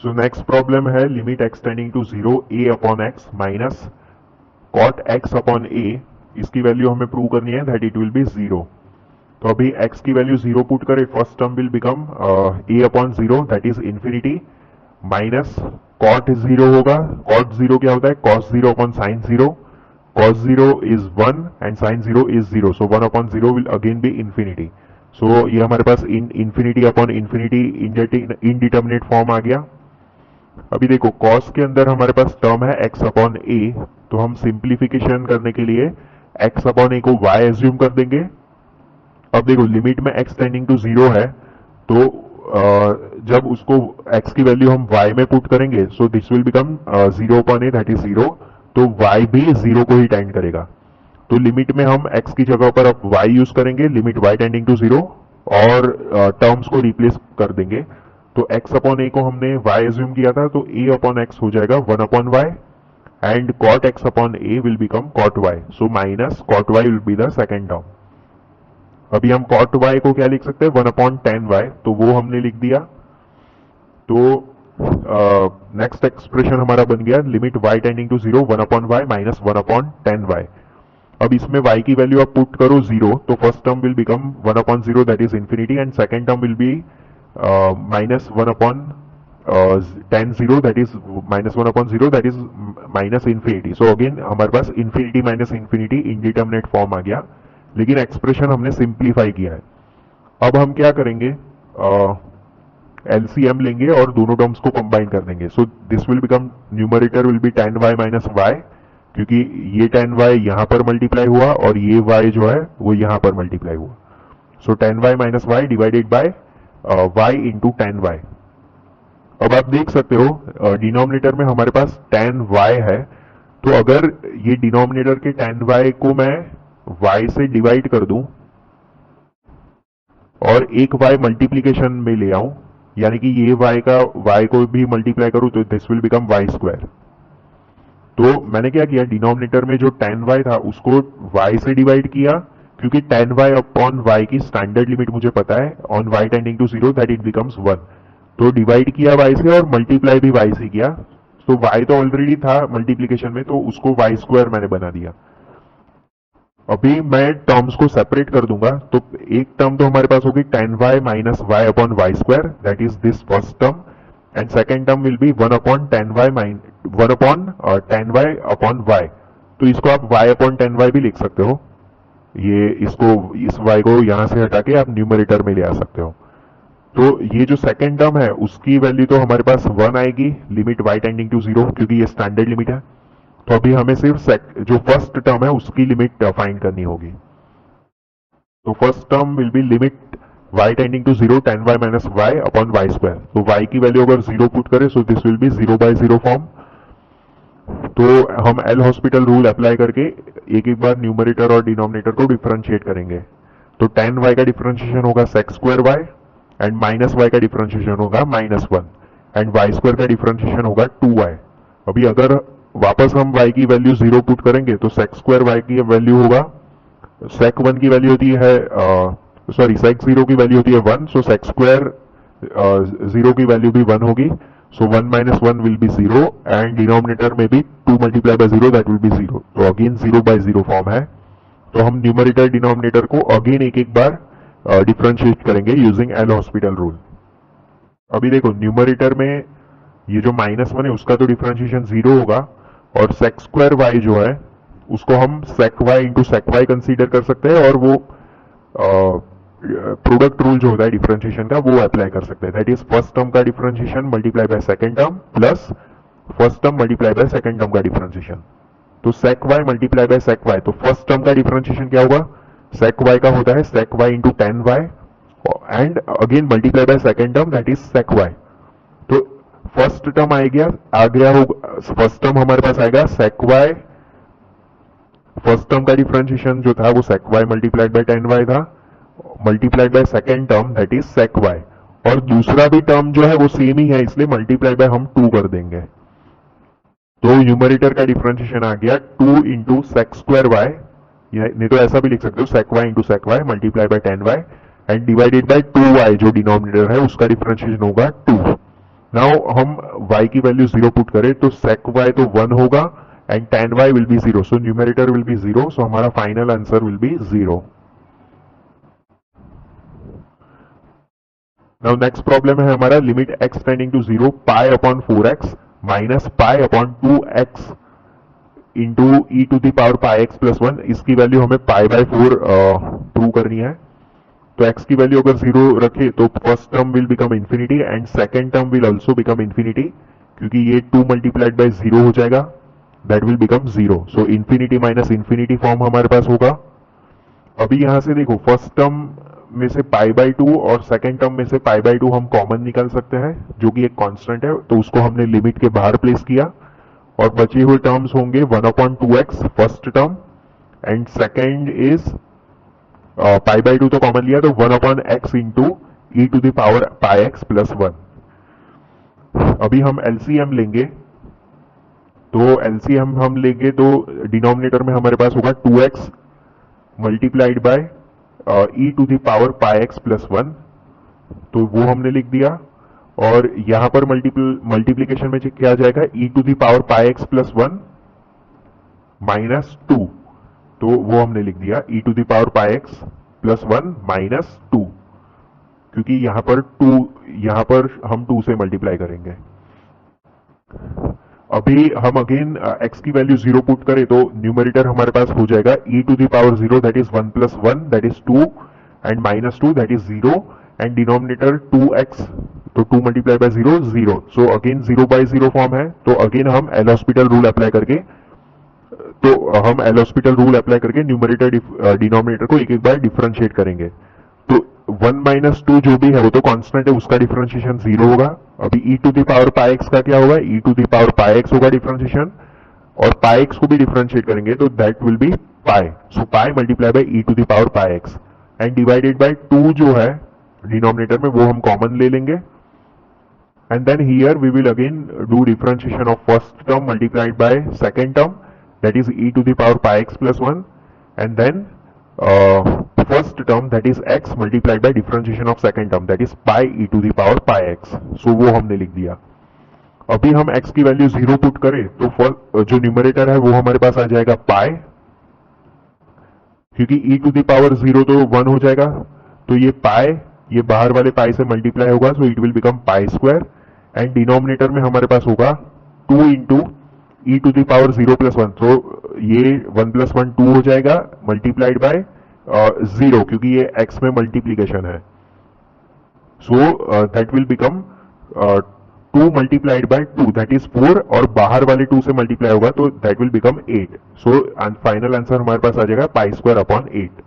सो next problem है limit x tending to 0 a upon x minus cot x upon a। इसकी value हमें prove करनी है that it will be 0। तो अभी x की वैल्यू 0 पुट करें, first term will become a upon 0 that is infinity minus cot 0 होगा। Cot 0 क्या होता है? Cos 0 upon sine 0। cos 0 is 1 and sin 0 is 0, so 1 upon 0 will again be infinity। so ये हमारे पास infinity upon infinity indeterminate form आ गया। अभी देखो cos के अंदर हमारे पास टर्म है x अपॉन a, तो हम सिंप्लीफिकेशन करने के लिए x अपॉन a को y एज्यूम कर देंगे। अब देखो लिमिट में x टेंडिंग टू 0 है, तो जब उसको x की वैल्यू हम y में पुट करेंगे सो this will become 0 upon a that is 0, तो y भी 0 को ही टेंड करेगा। तो लिमिट में हम x की जगह पर अब y यूज करेंगे, लिमिट y टेंडिंग टू 0, और टर्म्स को रिप्लेस कर देंगे। तो x अपॉन a को हमने y एज्यूम किया था, तो a अपॉन x हो जाएगा 1 upon y and cot x upon a will become cot y, so minus cot y will be the second term. अभी हम cot y को क्या लिख सकते हैं? 1 अपॉन 10y, तो वो हमने लिख दिया। तो नेक्स्ट एक्सप्रेशन हमारा बन गया limit y tending to 0 1 upon y minus 1 upon 10y। अब इसमें y की वैल्यू आप पुट करो 0, तो first term will become 1 upon 0 that is infinity and second term will be minus 1 upon 10 0 that is minus 1 upon 0 that is minus infinity. So again हमारे पास infinity minus infinity indeterminate form आ गया, लेकिन expression हमने simplify किया है। अब हम क्या करेंगे? एलसीएम लेंगे और दोनों टर्म्स को कंबाइन कर देंगे। सो this will become numerator will be 10y minus y, क्योंकि ये 10y यहां पर मल्टीप्लाई हुआ और ये y जो है वो यहां पर मल्टीप्लाई हुआ। सो 10y minus y divided by y into 10y। अब आप देख सकते हो डिनोमिनेटर में हमारे पास 10y है, तो अगर ये डिनोमिनेटर के 10y को मैं y से डिवाइड कर दूं और एक y मल्टीप्लीकेशन में ले आऊं, यानी कि ये y का y को भी मल्टीप्लाई करूं, तो this will become y square. तो मैंने क्या किया? डिनोमिनेटर में जो 10y था उसको y से डिवाइड किया, क्योंकि 10y अपॉन y की स्टैंडर्ड लिमिट मुझे पता है on y tending to 0 that it becomes 1। तो डिवाइड किया y से और मल्टीप्लाई भी y से किया। तो y तो ऑलरेडी था मल्टीप्लीकेशन में, तो उसको y स्क्वायर मैंने बना दिया। अभी मैं टर्म्स को सेपरेट कर दूंगा, तो एक टर्म तो हमारे पास होगी 10y minus y upon y square that is this first term, and second term will B 1 upon 10y 1 upon 10y upon y। तो इसको आप y अपॉन 10y भी लिख सकते हो। ये इसको इस y को यहां से हटा के आप न्यूमरेटर में ले आ सकते हो। तो ये जो सेकेंड टर्म है उसकी वैल्यू तो हमारे पास 1 आएगी लिमिट y टेंडिंग टू 0, क्योंकि ये स्टैंडर्ड लिमिट है। तो अभी हमें सिर्फ जो फर्स्ट टर्म है उसकी लिमिट फाइंड करनी होगी। तो first term will be limit y tending to 0 10y minus y upon y square. तो y की वैल्यू अगर 0 पुट करें so this will be 0 by 0 form. तो हम एल हॉस्पिटल रूल अप्लाई करके एक एक बार न्यूमरेटर और डिनोमिनेटर को डिफरेंशिएट करेंगे। तो 10y का डिफरेंशिएशन होगा sec square y, and minus y का डिफरेंशिएशन होगा माइनस 1, एंड y स्क्वायर का डिफरेंशिएशन होगा 2y। अभी अगर वापस हम y की वैल्यू 0 पुट करेंगे तो sec स्क्वायर y की वैल्यू होगा, sec 1 की वैल्यू होती है सॉरी sec 0 की वैल्यू होती है 1, सो sec स्क्वायर 0 की वैल्यू भी 1 होगी। सो 1 minus 1 will be 0, and denominator में भी 2 multiply by 0 that will be 0। तो अगेन 0 बाय 0 फॉर्म है। तो हम न्यूमरेटर डिनोमिनेटर को अगेन एक एक बार डिफरेंशिएट करेंगे यूजिंग एल हॉस्पिटल रूल। अभी देखो न्यूमरेटर में ये जो माइनस 1 है उसका तो डिफरेंशिएशन 0 होगा, और sec स्क्वायर y जो है उसको हम sec y into sec y consider कर सकते हैं, और वो प्रोडक्ट रूल जो होता है डिफरेंशिएशन का वो अप्लाई कर सकते हैं। दैट इज फर्स्ट टर्म का differentiation multiply by second term plus first term multiply by second term का डिफरेंशिएशन। तो sec y multiply by sec y, तो फर्स्ट टर्म का डिफरेंशिएशन क्या होगा? sec y का होता है sec y into 10y, and again multiply by second term that is sec y। तो फर्स्ट टर्म आ गया होगा, फर्स्ट टर्म हमारे पास आएगा sec y, फर्स्ट टर्म का डिफरेंशिएशन जो था वो sec y multiplied by 10y था, multiplied by second term that is sec y, और दूसरा भी टर्म जो है वो सेम ही है, इसलिए मल्टीप्लाई बाय हम 2 कर देंगे। तो न्यूमरेटर का डिफरेंशिएशन आ गया 2 इंटू sec स्क्वायर y, नहीं तो ऐसा भी लिख सकते हो sec y into sec y multiply by 10y, and divided bye 2y जो डिनोमिनेटर है उसका डिफरेंशिएशन होगा 2। नाउ हम y की वैल्यू 0 पुट करें तो sec y तो 1 होगा and tan y will be 0, so numerator will be 0, so हमारा final answer will be 0. Now next problem है हमारा limit x tending to 0 pi upon 4x minus pi upon 2x into e to the power pi x plus 1. इसकी value हमें pi by 4 prove करनी है. तो x की value अगर 0 रखे तो first term will become infinity and second term will also become infinity, क्योंकि ये 2 मल्टीप्लाइड बाय 0 हो जाएगा, that will become 0. So infinity minus infinity form हमारे पास होगा. अभी यहां से देखो फर्स्ट टर्म में से पाई बाय 2 और सेकेंड टर्म में से पाई बाय 2 हम कॉमन निकाल सकते हैं, जो कि एक कांस्टेंट है, तो उसको हमने लिमिट के बाहर प्लेस किया और बचे हुए टर्म्स होंगे 1/2x first term and second is pi by 2 तो कॉमन लिया तो 1/x into e to the power pi x plus 1. अभी हम एलसीएम लेंगे, तो एलसीएम हम लेंगे तो डिनोमिनेटर में हमारे पास होगा 2x multiplied by e to the power pi x plus 1, तो वो हमने लिख दिया. और यहां पर मल्टीप्लीकेशन में क्या आ जाएगा, e to the power pi x plus 1 minus 2, तो वो हमने लिख दिया e to the power pi x plus 1 minus 2, क्योंकि यहां पर हम 2 से मल्टीप्लाई करेंगे. अभी हम अगेन x की वैल्यू 0 पुट करें तो न्यूमरेटर हमारे पास हो जाएगा e to the power 0 that is 1 plus 1 that is 2 and minus 2 that is 0 and denominator 2x, तो 2 multiply by 0 0, so again 0 by 0 form है. तो अगेन हम एल हॉस्पिटल रूल अप्लाई करके न्यूमरेटर डिनोमिनेटर को एक एक बार डिफरेंशिएट करेंगे. तो 1 माइनस 2 जो भी है वो तो कांस्टेंट है, उसका डिफरेंशिएशन 0 होगा. अभी e to the power pi x का क्या होगा, e to the power pi x होगा डिफरेंशिएशन, और पाई एक्स को भी डिफरेंशिएट करेंगे तो that will be pi, so pi multiply by e to the power pi x and divided by 2 जो है डिनोमिनेटर में वो हम कॉमन ले लेंगे. And then here we will again do differentiation of first term multiplied by second term, that is e to the power pi x plus 1, and then first term that is x multiplied by differentiation of second term that is pi e to the power pi x. So वो हमने लिख दिया. अभी हम x की value 0 put करें तो जो न्यूमरेटर है वो हमारे पास आ जाएगा पाई, क्योंकि e टू द पावर 0 तो 1 हो जाएगा, तो ये पाई ये बाहर वाले पाई से मल्टीप्लाई होगा, so it will become pi square and denominator में हमारे पास होगा 2 into e to the power 0 plus 1, तो ये 1 प्लस 1 2 हो जाएगा मल्टीप्लाइड बाय 0, क्योंकि ये x में मल्टीप्लीकेशन है, so that will become 2 multiplied by 2 that is 4, और बाहर वाले 2 से मल्टीप्लाई होगा तो that will become 8. So final answer हमारे पास आ जाएगा पाई स्क्वायर अपॉन 8.